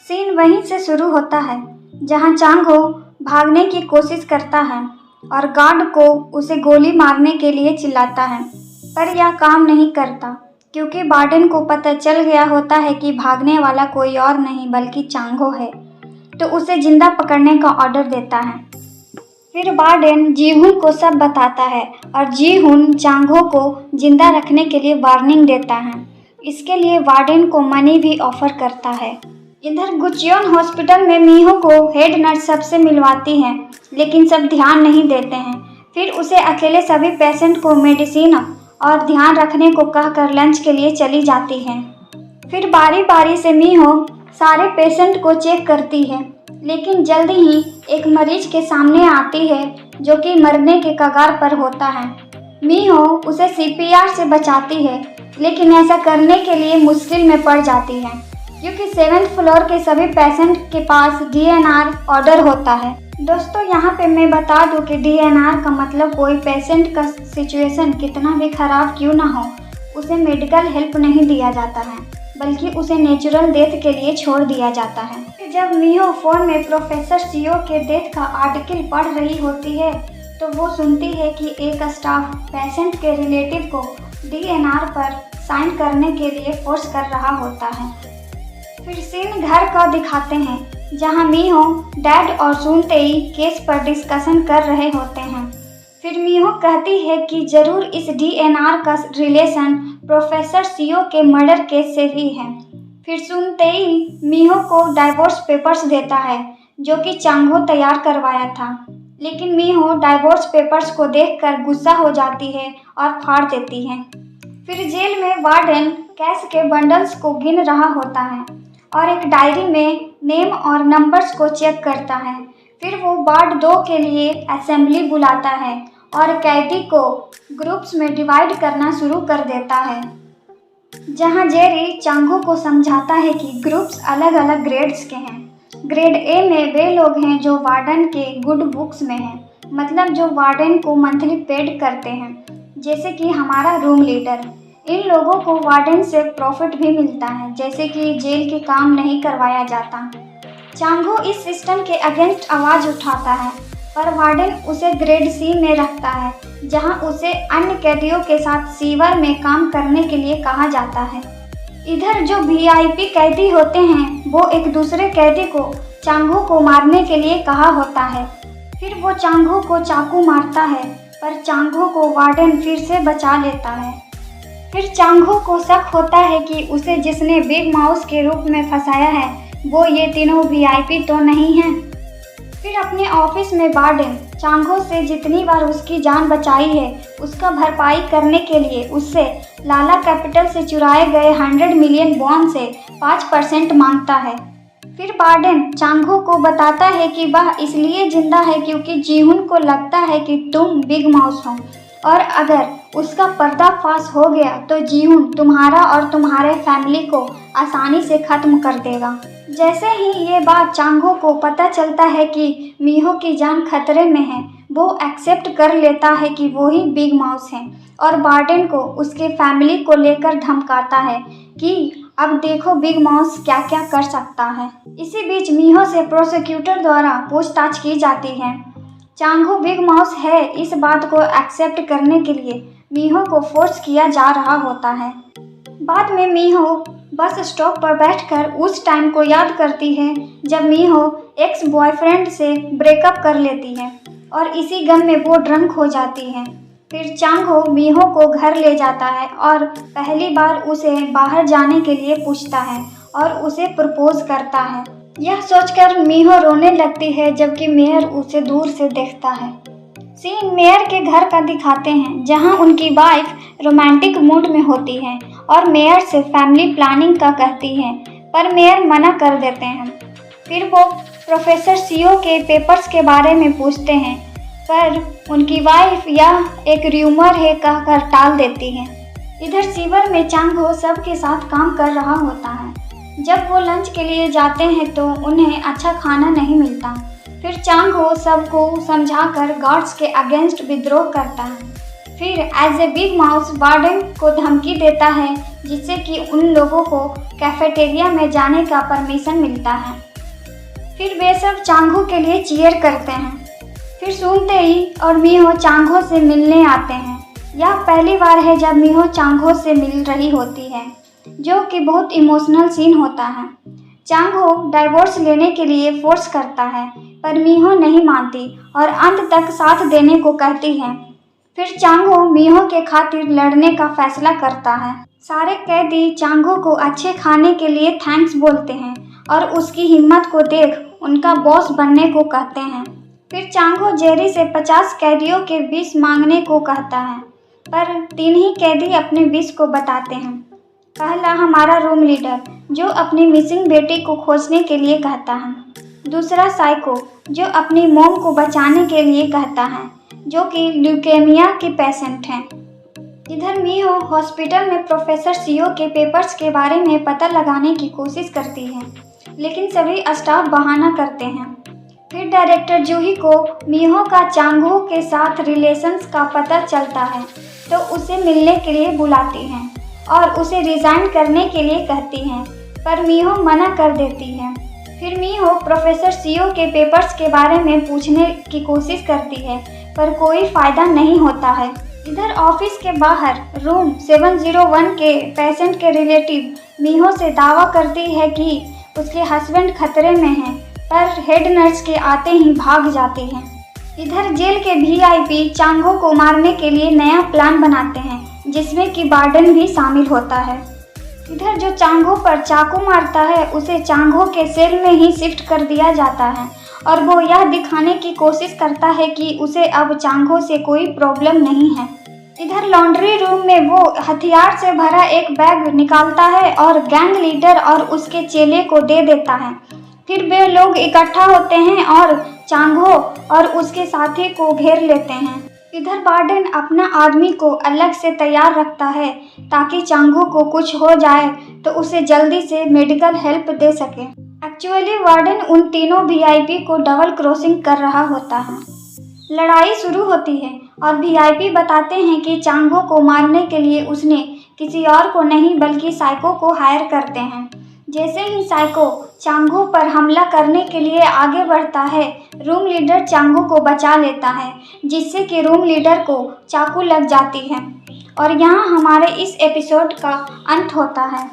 Scene वहीं से शुरू होता है जहां चांगो भागने की कोशिश करता है और गार्ड को उसे गोली मारने के लिए चिल्लाता है, पर यह काम नहीं करता क्योंकि वार्डन को पता चल गया होता है कि भागने वाला कोई और नहीं बल्कि चांगो है, तो उसे जिंदा पकड़ने का ऑर्डर देता है। फिर वार्डन जीहुन को सब बताता है और जीहुन चांगो को जिंदा रखने के लिए वार्निंग देता है। इसके लिए वार्डन को मनी भी ऑफर करता है। इधर गुचियोन हॉस्पिटल में मीहो को हेड नर्स सबसे मिलवाती है, लेकिन सब ध्यान नहीं देते हैं। फिर उसे अकेले सभी पेशेंट को मेडिसिन और ध्यान रखने को कहकर लंच के लिए चली जाती है। फिर बारी बारी से मीहो सारे पेशेंट को चेक करती है, लेकिन जल्दी ही एक मरीज के सामने आती है जो कि मरने के कगार पर होता है। मीहो उसे सीपीआर से बचाती है, लेकिन ऐसा करने के लिए मुश्किल में पड़ जाती है क्योंकि 7th फ्लोर के सभी पेशेंट के पास डीएनआर ऑर्डर होता है। दोस्तों, यहाँ पे मैं बता दूँ कि डीएनआर का मतलब कोई पेशेंट का सिचुएशन कितना भी खराब क्यों ना हो, उसे मेडिकल हेल्प नहीं दिया जाता है, बल्कि उसे नेचुरल डेथ के लिए छोड़ दिया जाता है। जब मीहो फोन में प्रोफेसर सीओ के डेथ का आर्टिकल पढ़ रही होती है तो वो सुनती है कि एक स्टाफ पेशेंट के रिलेटिव को डीएनआर पर साइन करने के लिए फोर्स कर रहा होता है। फिर सीन घर का दिखाते हैं जहां मीहो, डैड और सुनतेई केस पर डिस्कशन कर रहे होते हैं। फिर मीहो कहती है कि जरूर इस डीएनआर का रिलेशन प्रोफेसर सीओ के मर्डर केस से ही है। फिर सुनतेई मीहो को डाइवोर्स पेपर्स देता है जो कि चांगो तैयार करवाया था, लेकिन मीहो डाइवोर्स पेपर्स को देखकर गुस्सा हो जाती है और फाड़ देती है। फिर जेल में वार्डन कैश के बंडल्स को गिन रहा होता है और एक डायरी में नेम और नंबर्स को चेक करता है। फिर वो वार्ड 2 के लिए असेंबली बुलाता है और कैदी को ग्रुप्स में डिवाइड करना शुरू कर देता है, जहां जेरी चांगो को समझाता है कि ग्रुप्स अलग अलग ग्रेड्स के हैं। ग्रेड ए में वे लोग हैं जो वार्डन के गुड बुक्स में हैं, मतलब जो वार्डन को मंथली पेड करते हैं, जैसे कि हमारा रूम लीडर। इन लोगों को वार्डन से प्रॉफिट भी मिलता है, जैसे कि जेल के काम नहीं करवाया जाता। चांगो इस सिस्टम के अगेंस्ट आवाज़ उठाता है, पर वार्डन उसे ग्रेड सी में रखता है, जहां उसे अन्य कैदियों के साथ सीवर में काम करने के लिए कहा जाता है। इधर जो वीआईपी कैदी होते हैं वो एक दूसरे कैदी को चांगो को मारने के लिए कहा होता है। फिर वो चांगो को चाकू मारता है, पर चांगो को वार्डन फिर से बचा लेता है। फिर चांगो को शक होता है कि उसे जिसने बिग माउस के रूप में फंसाया है वो ये तीनों वीआईपी तो नहीं हैं। फिर अपने ऑफिस में वार्डन चांगो से जितनी बार उसकी जान बचाई है उसका भरपाई करने के लिए उससे लाला कैपिटल से चुराए गए 100 मिलियन बॉन्ड से 5% मांगता है। फिर वार्डन चांगो को बताता है कि वह इसलिए जिंदा है क्योंकि जीहुन को लगता है कि तुम बिग माउस हो, और अगर उसका पर्दाफाश हो गया तो जीहुन तुम्हारा और तुम्हारे फैमिली को आसानी से ख़त्म कर देगा। जैसे ही ये बात चांगो को पता चलता है कि मीहो की जान खतरे में है, वो एक्सेप्ट कर लेता है कि वो ही बिग माउस है और वार्डन को उसके फैमिली को लेकर धमकाता है कि अब देखो बिग माउस क्या क्या कर सकता है। इसी बीच मीहो से प्रोसिक्यूटर द्वारा पूछताछ की जाती है। चांगो बिग माउस है इस बात को एक्सेप्ट करने के लिए मीहो को फोर्स किया जा रहा होता है। बाद में मीहो बस स्टॉप पर बैठकर उस टाइम को याद करती है जब मीहो एक्स बॉयफ्रेंड से ब्रेकअप कर लेती है और इसी गम में वो ड्रंक हो जाती है। फिर चांगो मीहो को घर ले जाता है और पहली बार उसे बाहर जाने के लिए पूछता है और उसे प्रपोज करता है। यह सोचकर मीहो रोने लगती है जबकि मेयर उसे दूर से देखता है। सीन मेयर के घर का दिखाते हैं जहां उनकी वाइफ रोमांटिक मूड में होती है और मेयर से फैमिली प्लानिंग का कहती है, पर मेयर मना कर देते हैं। फिर वो प्रोफेसर सीओ के पेपर्स के बारे में पूछते हैं, पर उनकी वाइफ यह एक र्यूमर है कहकर टाल देती है। इधर सीवर में चांगो सबके साथ काम कर रहा होता है। जब वो लंच के लिए जाते हैं तो उन्हें अच्छा खाना नहीं मिलता। फिर चांगो सबको समझाकर गार्ड्स के अगेंस्ट विद्रोह करता है। फिर as a big mouse warden को धमकी देता है, जिससे कि उन लोगों को कैफेटेरिया में जाने का परमिशन मिलता है। फिर वे सब चांगो के लिए चीयर करते हैं। फिर सुनते ही और मीहो चांगो से मिलने आते हैं। यह पहली बार है जब मीहो चांगो से मिल रही होती है, जो कि बहुत इमोशनल सीन होता है। चांगो डाइवोर्स लेने के लिए फोर्स करता है, पर मीहो नहीं मानती और अंत तक साथ देने को कहती है। फिर चांगो मीहो के खातिर लड़ने का फैसला करता है। सारे कैदी चांगो को अच्छे खाने के लिए थैंक्स बोलते हैं और उसकी हिम्मत को देख उनका बॉस बनने को कहते हैं। फिर चांगो जेरी से 50 कैदियों के विश मांगने को कहता है, पर 3 ही कैदी अपने विश को बताते हैं। पहला हमारा रूम लीडर, जो अपनी मिसिंग बेटी को खोजने के लिए कहता है। दूसरा साइको, जो अपनी मॉम को बचाने के लिए कहता है, जो कि ल्यूकेमिया की पेशेंट हैं। इधर मीहो हॉस्पिटल में प्रोफेसर सीओ के पेपर्स के बारे में पता लगाने की कोशिश करती है, लेकिन सभी स्टाफ बहाना करते हैं। फिर डायरेक्टर जूही को मीहो का चांगो के साथ रिलेशंस का पता चलता है, तो उसे मिलने के लिए बुलाती हैं और उसे रिज़ाइन करने के लिए कहती हैं, पर मीहो मना कर देती है। फिर मीहो प्रोफेसर सीओ के पेपर्स के बारे में पूछने की कोशिश करती है, पर कोई फ़ायदा नहीं होता है। इधर ऑफिस के बाहर रूम 701 के पेशेंट के रिलेटिव मीहो से दावा करती है कि उसके हस्बैंड खतरे में हैं, पर हेड नर्स के आते ही भाग जाती हैं। इधर जेल के वीआईपी चांगो को मारने के लिए नया प्लान बनाते हैं, जिसमें कि वार्डन भी शामिल होता है। इधर जो चांगो पर चाकू मारता है, उसे चांगो के सेल में ही शिफ्ट कर दिया जाता है और वो यह दिखाने की कोशिश करता है कि उसे अब चांगो से कोई प्रॉब्लम नहीं है। इधर लॉन्ड्री रूम में वो हथियार से भरा एक बैग निकालता है और गैंग लीडर और उसके चेले को दे देता है। फिर वे लोग इकट्ठा होते हैं और चांगो और उसके साथी को घेर लेते हैं। इधर वार्डन अपना आदमी को अलग से तैयार रखता है, ताकि चांगो को कुछ हो जाए तो उसे जल्दी से मेडिकल हेल्प दे सके। एक्चुअली वार्डन उन तीनों वीआईपी को डबल क्रॉसिंग कर रहा होता है। लड़ाई शुरू होती है और वीआईपी बताते हैं कि चांगो को मारने के लिए उसने किसी और को नहीं बल्कि साइको को हायर करते हैं। जैसे ही साइको चांगो पर हमला करने के लिए आगे बढ़ता है, रूम लीडर चांगो को बचा लेता है, जिससे कि रूम लीडर को चाकू लग जाती है। और यहाँ हमारे इस एपिसोड का अंत होता है।